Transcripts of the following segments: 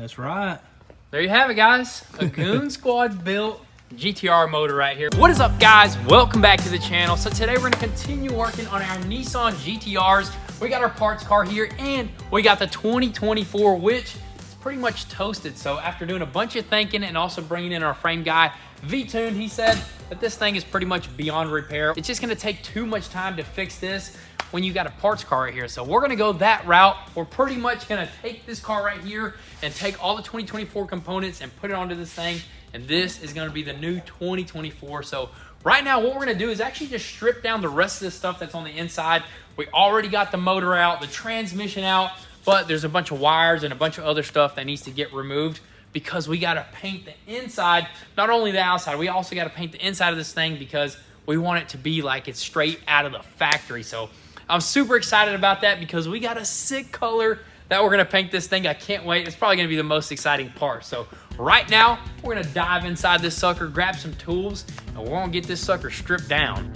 That's right. There you have it, guys. A Goon Squad built GTR motor right here. What is up, guys? Welcome back to the channel. So today we're gonna continue working on our Nissan GTRs. We got our parts car here and we got the 2024, which is pretty much toasted. So after doing a bunch of thinking and also bringing in our frame guy, V-Tuned, he said that this thing is pretty much beyond repair. It's just gonna take too much time to fix this when you got a parts car right here. So we're gonna go that route. We're pretty much gonna take this car right here and take all the 2024 components and put it onto this thing. And this is gonna be the new 2024. So right now what we're gonna do is actually just strip down the rest of the stuff that's on the inside. We already got the motor out, the transmission out, but there's a bunch of wires and a bunch of other stuff that needs to get removed because we gotta paint the inside, not only the outside, we also gotta paint the inside of this thing because we want it to be like it's straight out of the factory. So I'm super excited about that because we got a sick color that we're gonna paint this thing. I can't wait. It's probably gonna be the most exciting part. So right now, we're gonna dive inside this sucker, grab some tools, and we're gonna get this sucker stripped down.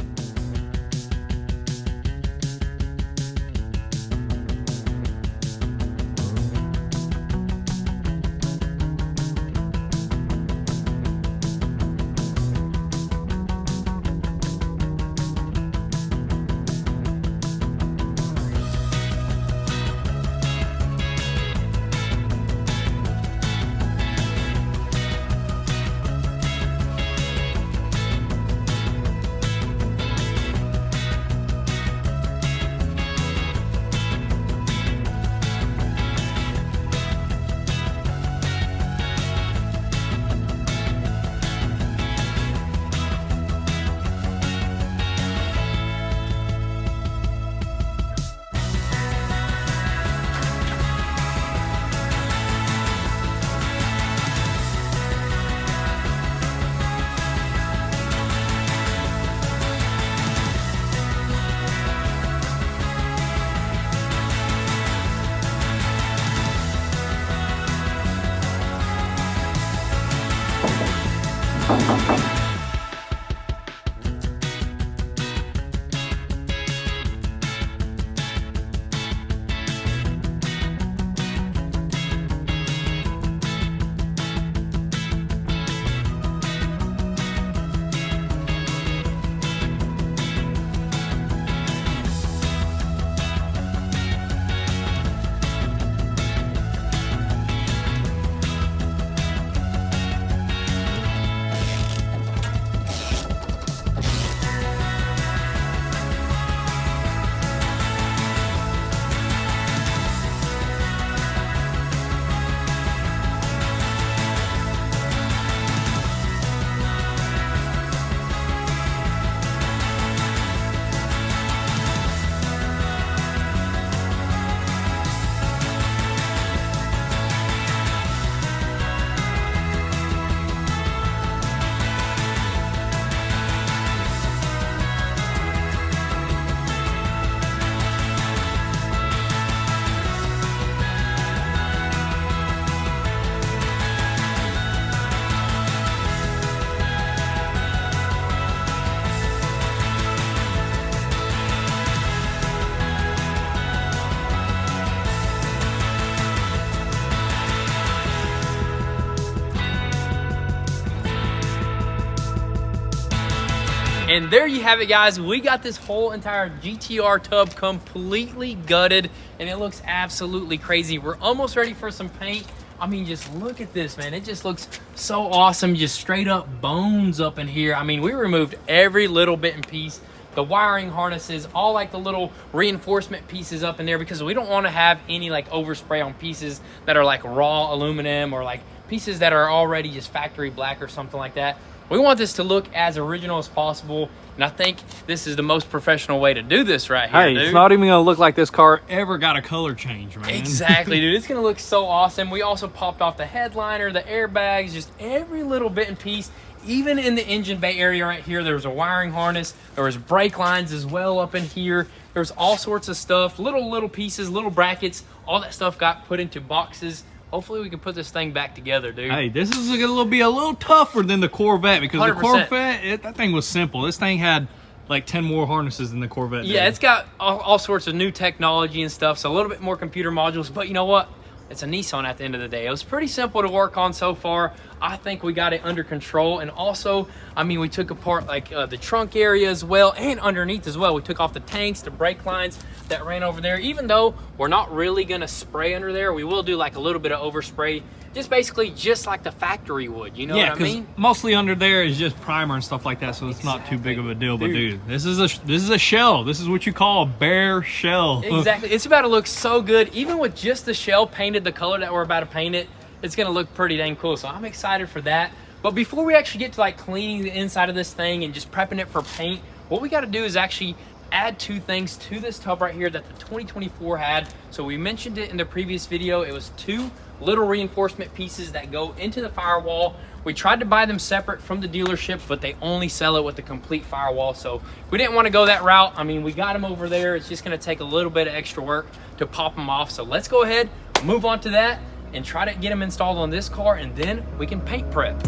And there you have it, guys. We got this whole entire GTR tub completely gutted and it looks absolutely crazy. We're almost ready for some paint. I mean, just look at this, man. It just looks so awesome. Just straight up bones up in here. I mean, we removed every little bit and piece, the wiring harnesses, all like the little reinforcement pieces up in there because we don't want to have any like overspray on pieces that are like raw aluminum or like pieces that are already just factory black or something like that. We want this to look as original as possible, and I think this is the most professional way to do this right here, Hey, dude. it's not even gonna look like this car ever got a color change, man. Exactly, dude. It's gonna look so awesome. We also popped off the headliner, the airbags, just every little bit and piece. Even in the engine bay area right here, there was a wiring harness. There was brake lines as well up in here. There's all sorts of stuff, little pieces, little brackets. All that stuff got put into boxes. Hopefully we can put this thing back together, dude. Hey, this is gonna be a little tougher than the Corvette because 100%. the Corvette, that thing was simple. This thing had like 10 more harnesses than the Corvette did. Yeah, it's got all sorts of new technology and stuff, so a little bit more computer modules, but you know what? it's a Nissan at the end of the day. It was pretty simple to work on so far. I think we got it under control. And also, I mean, we took apart like the trunk area as well, and underneath as well. We took off the tanks, the brake lines that ran over there. Even though we're not really gonna spray under there, we will do like a little bit of overspray, just basically just like the factory would, you know what I mean? Mostly under there is just primer and stuff like that, so it's not too big of a deal. But dude, this is a shell. This is what you call a bare shell. Exactly. It's about to look so good. Even with just the shell painted the color that we're about to paint it, it's gonna look pretty dang cool. So I'm excited for that. But before we actually get to like cleaning the inside of this thing and just prepping it for paint, what we gotta do is actually add two things to this tub right here that the 2024 had. So we mentioned it in the previous video. It was two little reinforcement pieces that go into the firewall. We tried to buy them separate from the dealership, but they only sell it with the complete firewall. So we didn't want to go that route. I mean, we got them over there. It's just going to take a little bit of extra work to pop them off. So let's go ahead, move on to that, and try to get them installed on this car, and then we can paint prep.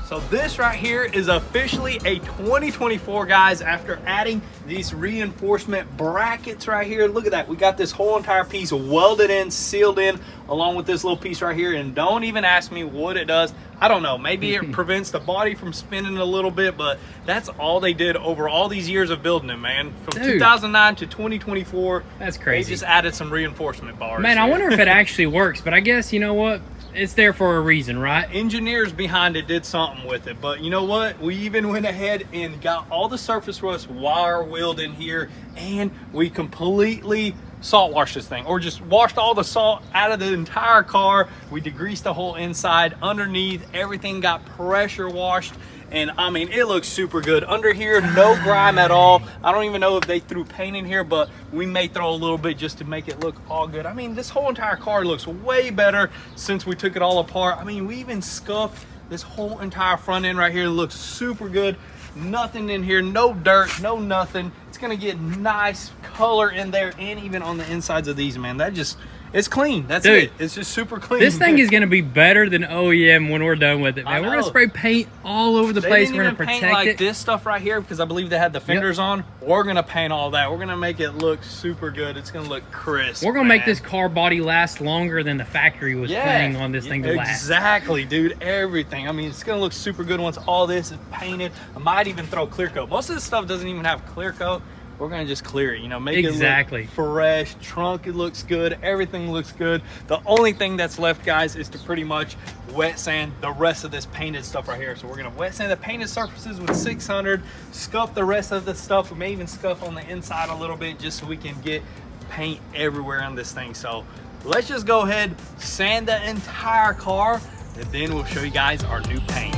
So this right here is officially a 2024, guys, after adding these reinforcement brackets right here. Look at that. We got this whole entire piece welded in, sealed in, along with this little piece right here. And don't even ask me what it does. I don't know. Maybe it prevents the body from spinning a little bit, but that's all they did over all these years of building them, man. From 2009 to 2024. That's crazy. They just added some reinforcement bars. Man, I wonder if it actually works, but I guess, you know what? It's there for a reason, right? Engineers behind it did something with it, but you know what? We even went ahead and got all the surface rust wire wheeled in here, and we completely salt washed this thing, or just washed all the salt out of the entire car. We degreased the whole inside, underneath, everything got pressure washed. And I mean, it looks super good. Under here, no grime at all. I don't even know if they threw paint in here, but we may throw a little bit just to make it look all good. I mean, this whole entire car looks way better since we took it all apart. I mean, we even scuffed this whole entire front end right here. It looks super good. Nothing in here, no dirt, no nothing. It's gonna get nice color in there, and even on the insides of these, man. That just, it's clean. That's it. It's just super clean. This thing is going to be better than OEM when we're done with it, man. We're going to spray paint all over the place. We're going to protect paint like it. This stuff right here, because I believe they had the fenders on. We're going to paint all that. We're going to make it look super good. It's going to look crisp. We're going to make this car body last longer than the factory was planning on this thing to last. Exactly, dude. Everything. I mean, it's going to look super good once all this is painted. I might even throw clear coat. Most of this stuff doesn't even have clear coat. we're gonna just clear it, you know, make Exactly. it look fresh. Trunk, it looks good, everything looks good. The only thing that's left, guys, is to pretty much wet sand the rest of this painted stuff right here. So we're gonna wet sand the painted surfaces with 600, scuff the rest of the stuff. We may even scuff on the inside a little bit just so we can get paint everywhere on this thing. So let's just go ahead, sand the entire car, and then we'll show you guys our new paint.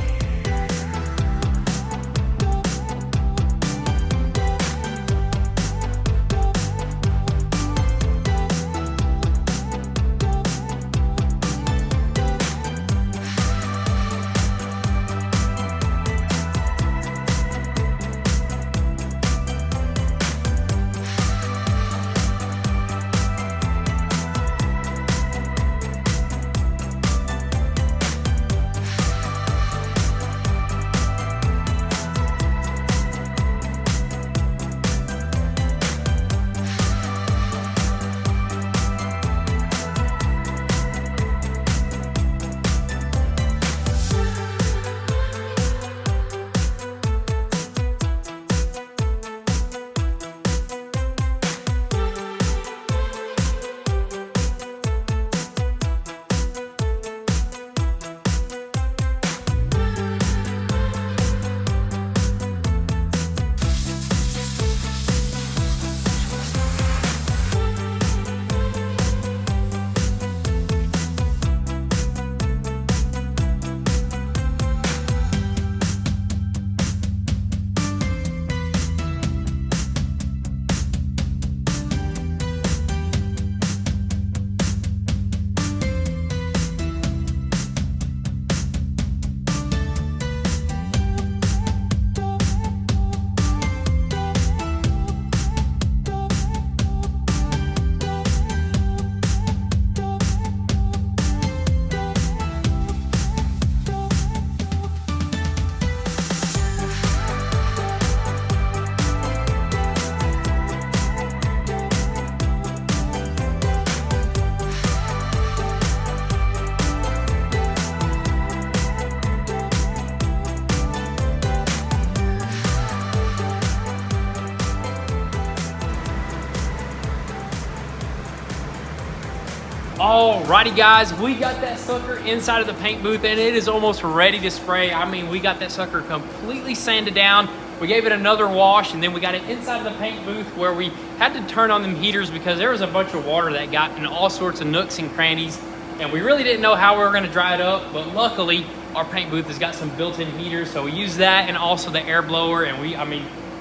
Alrighty guys, we got that sucker inside of the paint booth and it is almost ready to spray. I mean, we got that sucker completely sanded down. We gave it another wash and then we got it inside of the paint booth where we had to turn on them heaters because there was a bunch of water that got in all sorts of nooks and crannies and we really didn't know how we were gonna dry it up, but luckily our paint booth has got some built-in heaters, so we used that and also the air blower, and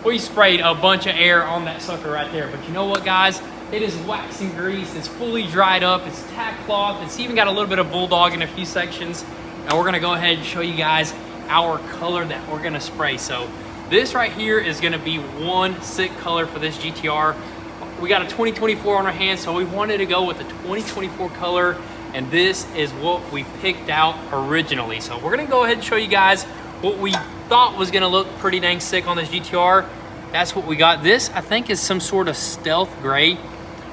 we sprayed a bunch of air on that sucker right there. But you know what guys? It is wax and grease, it's fully dried up, it's tack cloth, it's even got a little bit of bulldog in a few sections. And we're gonna go ahead and show you guys our color that we're gonna spray. So this right here is gonna be one sick color for this GTR. We got a 2024 on our hands, so we wanted to go with the 2024 color, and this is what we picked out originally. So we're gonna go ahead and show you guys what we thought was gonna look pretty dang sick on this GTR. That's what we got. This, I think, is some sort of stealth gray.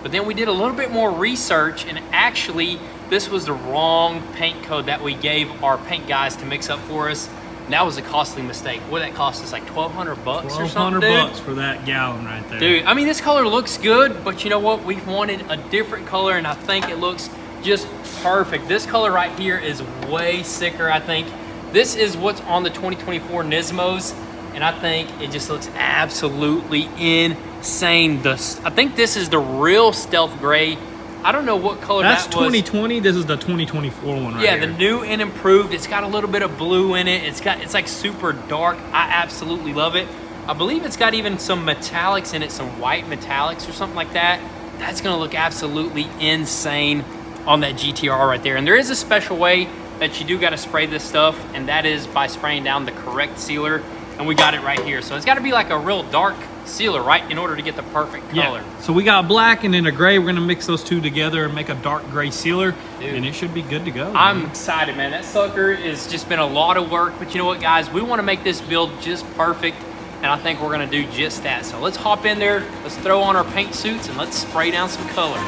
But then we did a little bit more research, and actually this was the wrong paint code that we gave our paint guys to mix up for us. And that was a costly mistake. What that cost us, like 1,200 bucks or something, dude? 1,200 bucks for that gallon right there. Dude, I mean, this color looks good, but you know what? We wanted a different color, and I think it looks just perfect. This color right here is way sicker, I think. This is what's on the 2024 Nismos, and I think it just looks absolutely insane. I think this is the real stealth gray. I don't know what color that was. That's 2020. This is the 2024 one right here. here. The new and improved. It's got a little bit of blue in it. It's like super dark. I absolutely love it. I believe it's got even some metallics in it, some white metallics or something like that. That's gonna look absolutely insane on that GTR right there. And there is a special way that you do gotta spray this stuff, and that is by spraying down the correct sealer. And we got it right here. So it's gotta be like a real dark sealer, right, in order to get the perfect color. Yeah. So we got black and then a gray. We're gonna mix those two together and make a dark gray sealer. Dude, and it should be good to go. I'm excited, man. That sucker has just been a lot of work, but you know what, guys? We wanna make this build just perfect, and I think we're gonna do just that. So let's hop in there, let's throw on our paint suits, and let's spray down some color.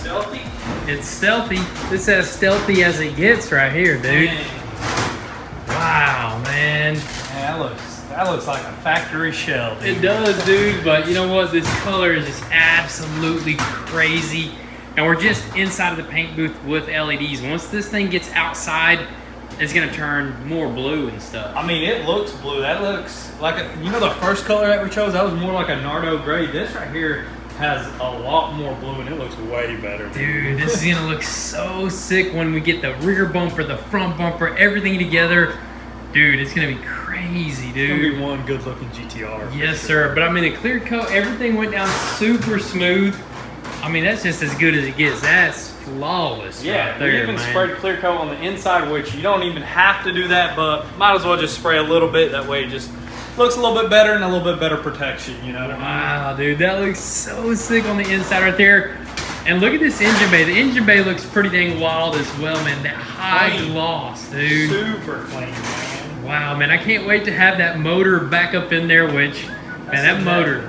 stealthy? It's stealthy. This is as stealthy as it gets right here, dude. Dang. Wow, man. Man, that looks like a factory shell, dude. It does, dude, but you know what? This color is just absolutely crazy. And we're just inside of the paint booth with LEDs. Once this thing gets outside, it's gonna turn more blue and stuff. I mean, it looks blue. That looks like you know the first color that we chose, that was more like a Nardo gray. This right here has a lot more blue and it looks way better. Dude, this is gonna look so sick when we get the rear bumper, the front bumper, everything together. Dude, it's gonna be crazy, dude. It's gonna be one good looking GTR. Yes, sir. But I mean, the clear coat, everything went down super smooth. I mean, that's just as good as it gets. That's flawless. Yeah, right there, we even man. sprayed clear coat on the inside, which you don't even have to do that, but might as well just spray a little bit. That way it just looks a little bit better and a little bit better protection, you know what I mean? Wow, dude, that looks so sick on the inside right there. And look at this engine bay. The engine bay looks pretty dang wild as well, man. That high Clean. gloss, dude. Super clean, man. Wow, man, I can't wait to have that motor back up in there, which, man, that motor.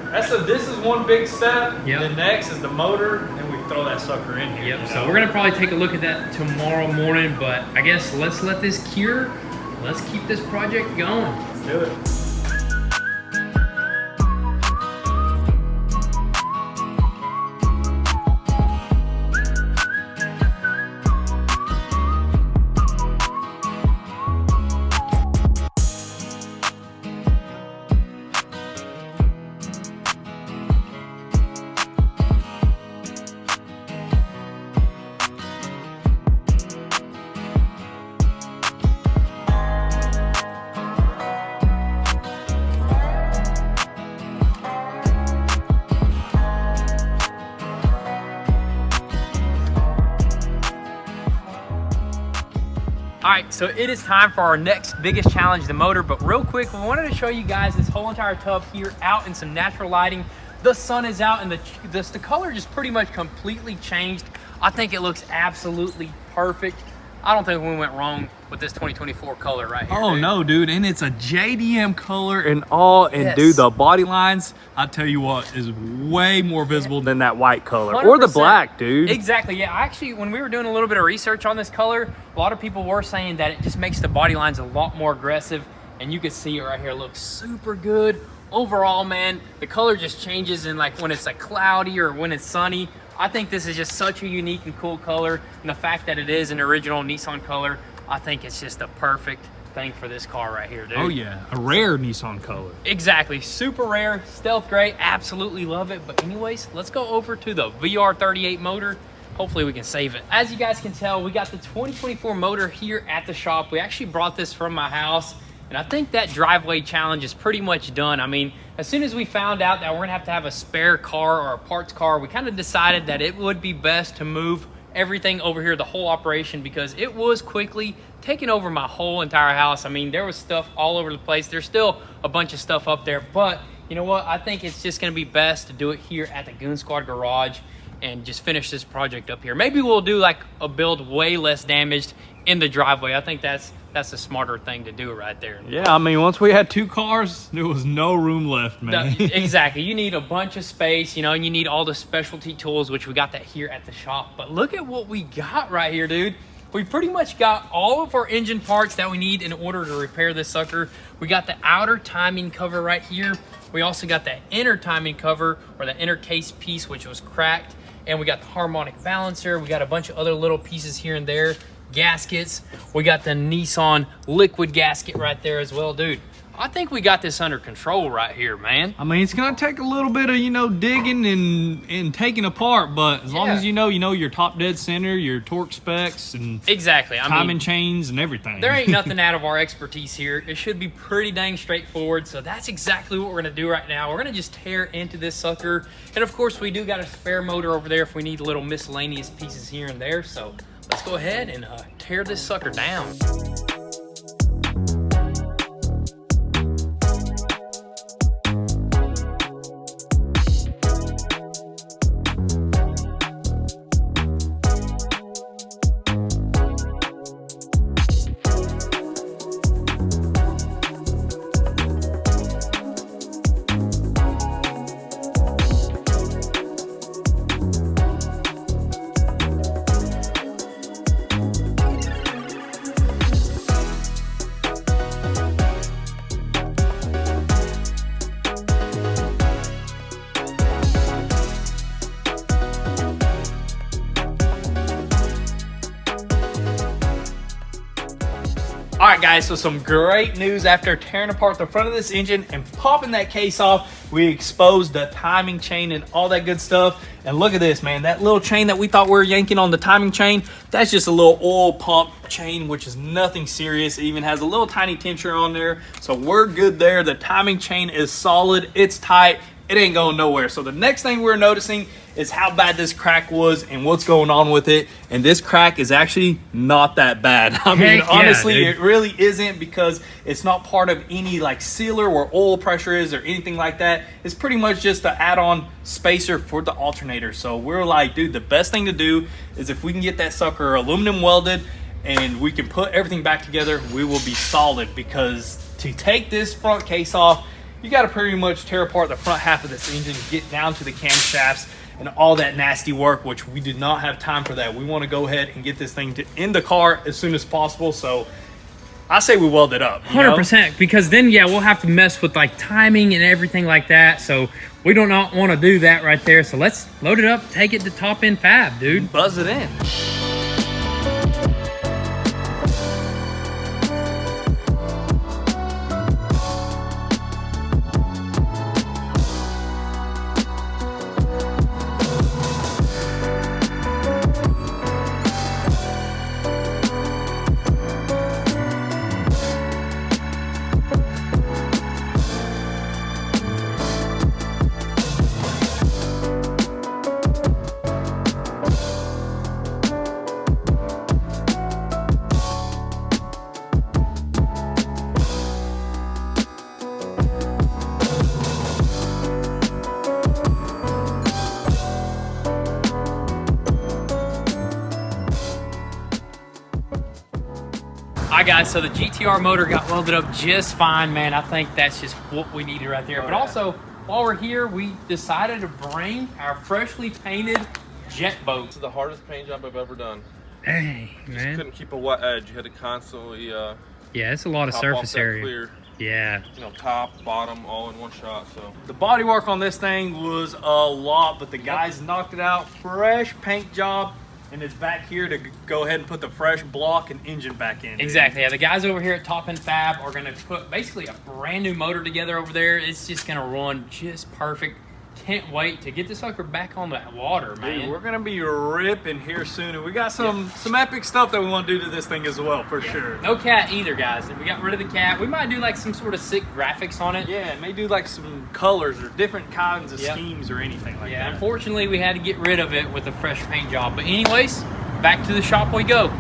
This is one big step. Yep. The next is the motor, and then we throw that sucker in here. Yep, you so know? we're gonna probably take a look at that tomorrow morning, but I guess let's let this cure. Let's keep this project going. Let's do it. All right, so it is time for our next biggest challenge, the motor. But real quick, we wanted to show you guys this whole entire tub here out in some natural lighting. The sun is out and the color just pretty much completely changed. I think it looks absolutely perfect. I don't think we went wrong with this 2024 color right here. Oh, dude. no, dude. And it's a JDM color and all. And, Yes. dude, the body lines, I tell you what, is way more visible than that white color. Or the 100%. black, dude. Exactly, yeah. Actually, when we were doing a little bit of research on this color, a lot of people were saying that it just makes the body lines a lot more aggressive. And you can see it right here. It looks super good. Overall, man, the color just changes in like when it's like cloudy or when it's sunny. I think this is just such a unique and cool color. And the fact that it is an original Nissan color, I think it's just a perfect thing for this car right here, dude. Oh, yeah. A rare Nissan color. Exactly, super rare, stealth gray, absolutely love it. But anyways, let's go over to the VR38 motor. Hopefully we can save it. As you guys can tell, we got the 2024 motor here at the shop. We actually brought this from my house, and I think that driveway challenge is pretty much done. I mean, as soon as we found out that we're gonna have to have a spare car or a parts car, we kind of decided that it would be best to move everything over here, the whole operation, because it was quickly taking over my whole entire house. I mean, there was stuff all over the place. There's still a bunch of stuff up there, but you know what? I think it's just gonna be best to do it here at the Goon Squad garage and just finish this project up here. Maybe we'll do like a build way less damaged in the driveway. I think that's the smarter thing to do right there. Yeah, I mean, once we had two cars, there was no room left, man. Exactly. You need a bunch of space, you know, and you need all the specialty tools, which we got that here at the shop. But look at what we got right here, dude. We pretty much got all of our engine parts that we need in order to repair this sucker. We got the outer timing cover right here. We also got the inner timing cover, or the inner case piece, which was cracked. And we got the harmonic balancer. We got a bunch of other little pieces here and there. Gaskets. We got the Nissan liquid gasket right there as well, dude. I think we got this under control right here, man. I mean, it's gonna take a little bit of, you know, digging and taking apart, but as long as you know your top dead center, your torque specs, and exactly, I timing mean, chains and everything. there ain't nothing out of our expertise here. It should be pretty dang straightforward. So that's exactly what we're gonna do right now. We're gonna just tear into this sucker, and of course, we do got a spare motor over there if we need little miscellaneous pieces here and there. So let's go ahead and tear this sucker down. right, guys, so some great news. After tearing apart the front of this engine and popping that case off, we exposed the timing chain and all that good stuff. And look at this, man, that little chain that we thought we were yanking on the timing chain, that's just a little oil pump chain, which is nothing serious. It even has a little tiny tensioner on there, so we're good there. The timing chain is solid, it's tight, it ain't going nowhere. So the next thing we're noticing is how bad this crack was and what's going on with it. And this crack is actually not that bad. I mean, honestly, it really isn't, because it's not part of any like sealer where oil pressure is or anything like that. It's pretty much just an add-on spacer for the alternator. So we're like, dude, the best thing to do is if we can get that sucker aluminum welded and we can put everything back together, we will be solid. Because to take this front case off, you got to pretty much tear apart the front half of this engine, get down to the camshafts and all that nasty work, which we did not have time for that. We want to go ahead and get this thing in the car as soon as possible. So I say we weld it up. 100%, because then, yeah, we'll have to mess with like timing and everything like that. So we do not want to do that right there. So let's load it up, take it to top end fab, dude. Buzz it in. All right, guys, so the GTR motor got welded up just fine, man. I think that's just what we needed right there. But also, while we're here, we decided to bring our freshly painted jet boat. This is the hardest paint job I've ever done. Dang, Just man. couldn't keep a wet edge. You had to constantly Yeah, it's a lot of top surface off that area. clear, Yeah. you know, top, bottom, all in one shot. So The body work on this thing was a lot, but the guys knocked it out. Fresh paint job, and it's back here to go ahead and put the fresh block and engine back in. Exactly. Yeah, the guys over here at Top End Fab are going to put basically a brand new motor together over there. It's just going to run just perfect. Can't wait to get this sucker back on that water, man. Dude, we're gonna be ripping here soon, and we got some epic stuff that we want to do to this thing as well, for sure. No cat either, guys. We got rid of the cat. We might do like some sort of sick graphics on it. Yeah, it may do like some colors or different kinds of Yep. schemes or anything like Yeah, that. unfortunately, we had to get rid of it with a fresh paint job. But anyways, back to the shop we go.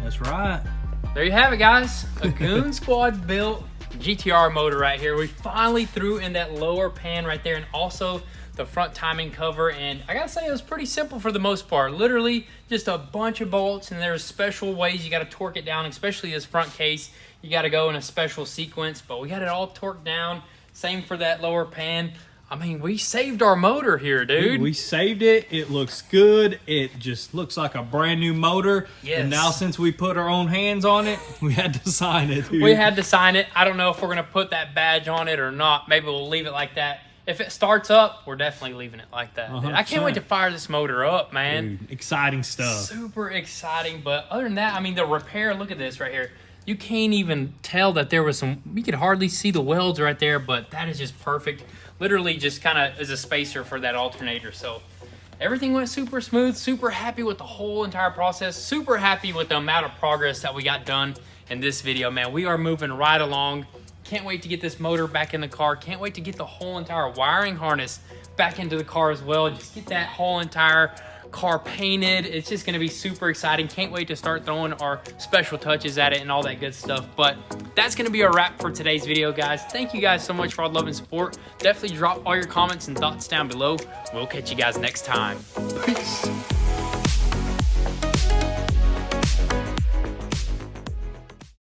That's right. There you have it, guys. A Goon Squad built GTR motor right here. We finally threw in that lower pan right there and also the front timing cover, and I gotta say it was pretty simple for the most part. Literally just a bunch of bolts, and there's special ways you gotta torque it down, especially this front case. You gotta go in a special sequence, but we got it all torqued down. Same for that lower pan. I mean, we saved our motor here, dude. We saved it. It looks good. It just looks like a brand new motor. Yes. And now since we put our own hands on it, we had to sign it, dude. We had to sign it. I don't know if we're gonna put that badge on it or not. Maybe we'll leave it like that. If it starts up, we're definitely leaving it like that. Dude, I can't wait to fire this motor up, man. Dude, exciting stuff. Super exciting. But other than that, I mean, the repair, look at this right here. You can't even tell that there was some, you could hardly see the welds right there, but that is just perfect. Literally just kind of is a spacer for that alternator. So everything went super smooth, super happy with the whole entire process, super happy with the amount of progress that we got done in this video, man. We are moving right along. Can't wait to get this motor back in the car. Can't wait to get the whole entire wiring harness back into the car as well. Just get that whole entire car painted. It's just gonna be super exciting. Can't wait to start throwing our special touches at it and all that good stuff. But that's gonna be a wrap for today's video, guys. Thank you guys so much for all the love and support. Definitely drop all your comments and thoughts down below. We'll catch you guys next time. Peace.